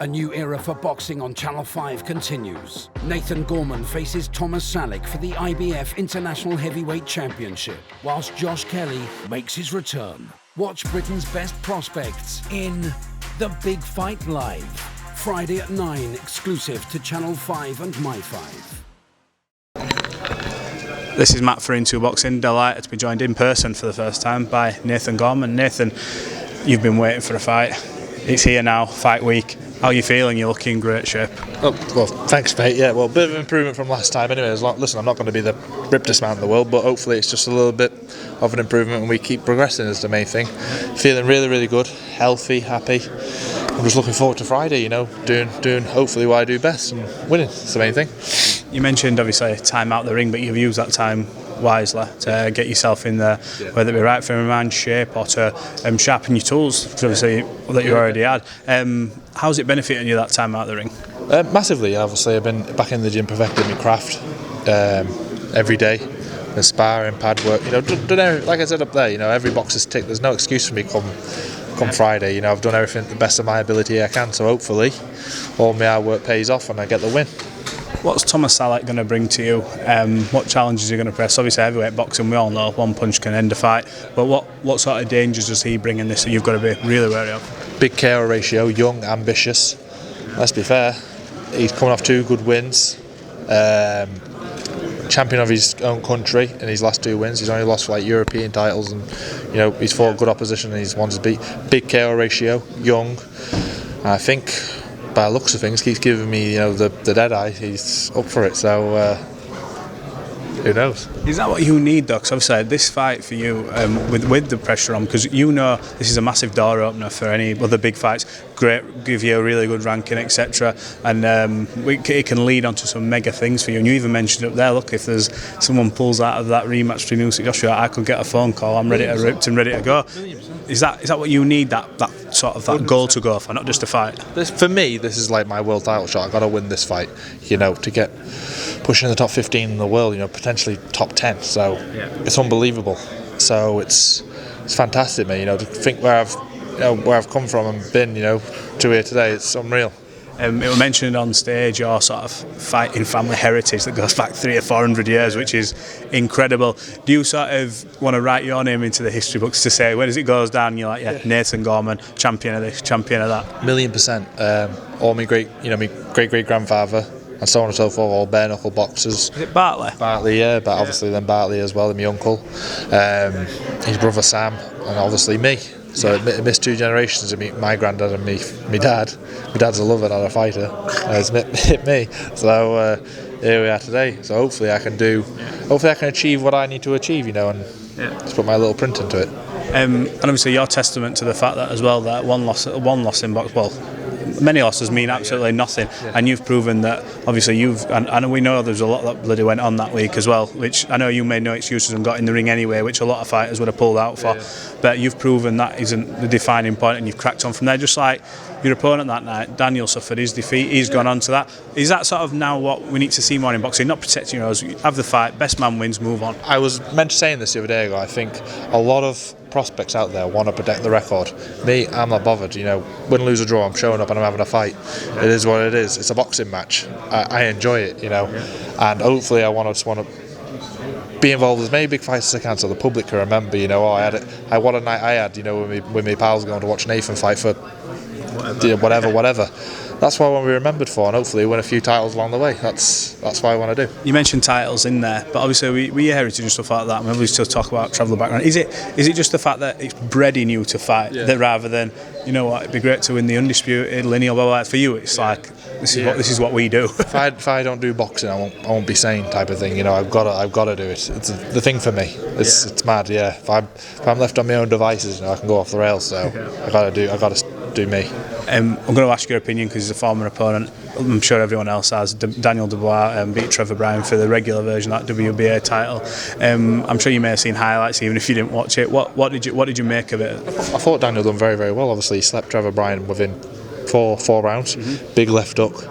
A new era for boxing on Channel 5 continues. Nathan Gorman faces Tomas Salek for the IBF International Heavyweight Championship, whilst Josh Kelly makes his return. Watch Britain's best prospects in The Big Fight Live, Friday at 9, exclusive to Channel 5 and My5. This is Matt for Into Boxing. Delighted to be joined in person for the first time by Nathan Gorman. Nathan, you've been waiting for a fight. It's here now, fight week. How are you feeling? You're looking in great shape. Oh, well, thanks, mate. Yeah, well, a bit of improvement from last time anyway. Listen, I'm not going to be the rippedest man in the world, but hopefully it's just a little bit of an improvement and we keep progressing is the main thing. Feeling really, really good, healthy, happy. I'm just looking forward to Friday, you know, doing hopefully what I do best and winning. That's the main thing. You mentioned, obviously, time out the ring, but you've used that time wisely to get yourself in there, whether it be right frame of mind, shape, or to sharpen your tools, obviously, that you already had. How's it benefiting you that time out the ring? Massively, obviously. I've been back in the gym perfecting my craft every day. The sparring, pad work, you know, like I said up there, you know, every box is ticked. There's no excuse for me come Friday. You know, I've done everything to the best of my ability I can, so hopefully all my hard work pays off and I get the win. What's Tomas Salek going to bring to you? What challenges are you going to press? Obviously, heavyweight boxing, we all know one punch can end a fight. But what sort of dangers does he bring in this that you've got to be really wary of? Big KO ratio, young, ambitious. Let's be fair, he's coming off 2 good wins. Champion of his own country in his last 2 wins. He's only lost like European titles, and you know he's fought good opposition and he's wanted to beat. Big KO ratio, young. And I think, by the looks of things, keeps giving me, you know, the dead eye. He's up for it, so who knows? Is that what you need, though? Because obviously this fight for you, with the pressure on, because you know this is a massive door opener for any other big fights. Great, give you a really good ranking, etc. And it can lead on to some mega things for you. And you even mentioned up there, look, if there's someone pulls out of that rematch between Usyk and Joshua, I could get a phone call. I'm ready to ripped and ready to go. Is that what you need? That sort of that goal to go for, not just a fight. For me, this is like my world title shot. I've got to win this fight, you know, to get pushing in the top 15 in the world, you know, potentially top 10. So it's unbelievable. So it's fantastic, mate. You know, to think where I've come from and been, you know, to here today. It's unreal. It was mentioned on stage your sort of fighting family heritage that goes back 300 or 400 years, which is incredible. Do you sort of want to write your name into the history books to say when as it goes down, you're like, Nathan Gorman, champion of this, champion of that? 1,000,000%. All my great grandfather and so on and so forth, all bare knuckle boxers. Is it Bartley? Bartley, yeah, but obviously then Bartley as well, and my uncle, his brother Sam, and obviously me. So it missed 2 generations of my granddad and my dad. My dad's a lover, not a fighter. It's hit me. So here we are today. So hopefully I can achieve what I need to achieve, you know, and just put my little print into it. And obviously you're testament to the fact that as well that one loss in box, well, many losses mean absolutely nothing, and you've proven that. Obviously and we know there's a lot that bloody went on that week as well, which I know you made no excuses and got in the ring anyway, which a lot of fighters would have pulled out for, but you've proven that isn't the defining point and you've cracked on from there. Just like your opponent that night, Daniel suffered his defeat, he's gone on to that. Is that sort of now what we need to see more in boxing? Not protecting your own, have the fight, best man wins, move on. I was meant to saying this the other day ago. I think a lot of prospects out there want to protect the record. Me, I'm not bothered, you know, win, lose or draw, I'm showing up and I'm having a fight. It is what it is. It's a boxing match. I enjoy it, you know, and hopefully I just want to be involved with as many big fights as I can so the public can remember, you know, what a night I had, you know, with my pals going to watch Nathan fight for whatever. That's what I want to be remembered for, and hopefully win a few titles along the way. That's what I want to do. You mentioned titles in there, but obviously we heritage and stuff like that. Maybe we still talk about travel background. Is it just the fact that it's bred in you to fight, that rather than, you know what, it'd be great to win the undisputed lineal, blah, blah, blah. For you, it's like this is what we do. If I don't do boxing, I won't be sane, type of thing. You know, I've got to do it. It's the thing for me. It's mad. Yeah. If I'm left on my own devices, you know, I can go off the rails. So I got to do me. I'm going to ask your opinion because he's a former opponent. I'm sure everyone else has. Daniel Dubois beat Trevor Bryan for the regular version of that WBA title. I'm sure you may have seen highlights even if you didn't watch it. What did you make of it? I thought Daniel done very, very well. Obviously he slept Trevor Bryan within four rounds. Big left hook.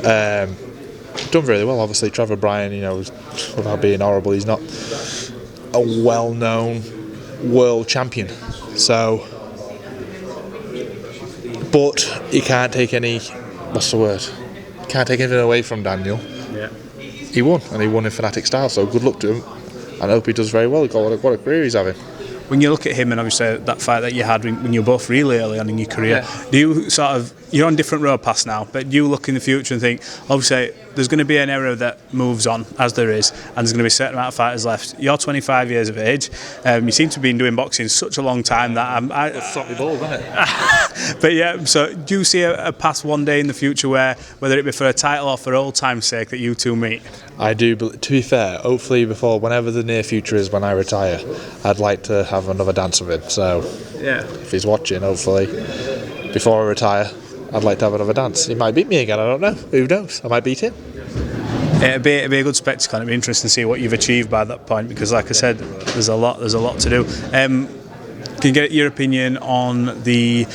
Done really well. Obviously Trevor Bryan, you know, without being horrible, he's not a well-known world champion. So, but you can't take any what's the word? Can't take anything away from Daniel. Yeah. He won, and he won in fanatic style. So good luck to him. And I hope he does very well. What a career he's having. When you look at him and obviously that fight that you had when you were both really early on in your career, do you you're on different road paths now, but do you look in the future and think, obviously there's going to be an era that moves on, as there is, and there's going to be a certain amount of fighters left. You're 25 years of age, you seem to have been doing boxing such a long time that It's stopped me balls, isn't it? But yeah, so do you see a path one day in the future where, whether it be for a title or for old time's sake, that you two meet? I do, but to be fair, hopefully whenever the near future is when I retire, I'd like to have another dance with him. So if he's watching, hopefully, before I retire, I'd like to have another dance. He might beat me again, I don't know. Who knows? I might beat him. It'd be a good spectacle. It'd be interesting to see what you've achieved by that point, because like I said, there's a lot to do. Can you get your opinion on the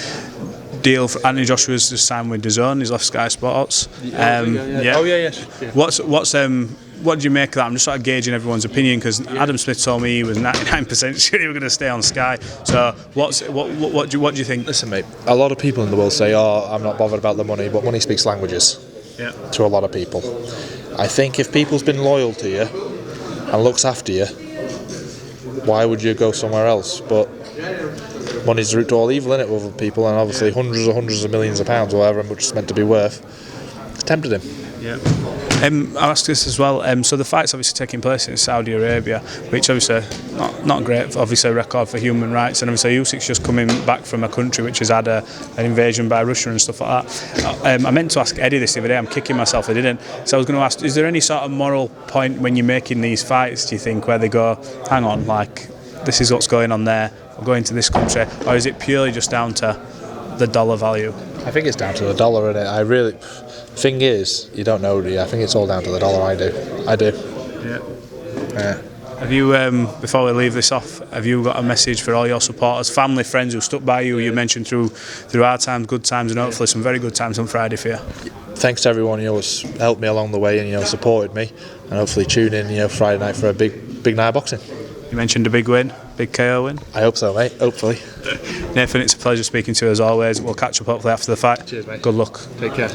deal for Anthony Joshua's just signed with DAZN? He's left Sky Sports. What did you make of that? I'm just sort of gauging everyone's opinion, because Adam Smith told me he was 99% sure he was going to stay on Sky. So what do you think? Listen, mate, a lot of people in the world say, I'm not bothered about the money, but money speaks languages to a lot of people. I think if people's been loyal to you and looks after you, why would you go somewhere else? But money's the root to all evil, innit, with other people, and obviously hundreds of millions of pounds, or however much it's meant to be worth, it's tempted him. Yeah. I'll ask this as well. So the fight's obviously taking place in Saudi Arabia, which obviously not great, obviously a record for human rights, and obviously Usyk's just coming back from a country which has had an invasion by Russia and stuff like that. I meant to ask Eddie this the other day, I'm kicking myself I didn't. So I was going to ask, is there any sort of moral point when you're making these fights, do you think, where they go, hang on, like, this is what's going on there, I'm going to this country, or is it purely just down to the dollar value? I think it's down to the dollar, innit? Thing is, you don't know, do you? I think it's all down to the dollar. I do. Yeah. Have you, before we leave this off, have you got a message for all your supporters, family, friends who stuck by you? You mentioned through hard times, good times, and hopefully some very good times on Friday for you. Thanks to everyone who's helped me along the way and supported me, and hopefully tune in Friday night for a big night of boxing. You mentioned a big win, big KO win. I hope so, mate. Hopefully. Nathan, it's a pleasure speaking to you as always. We'll catch up hopefully after the fight. Cheers, mate. Good luck. Take care.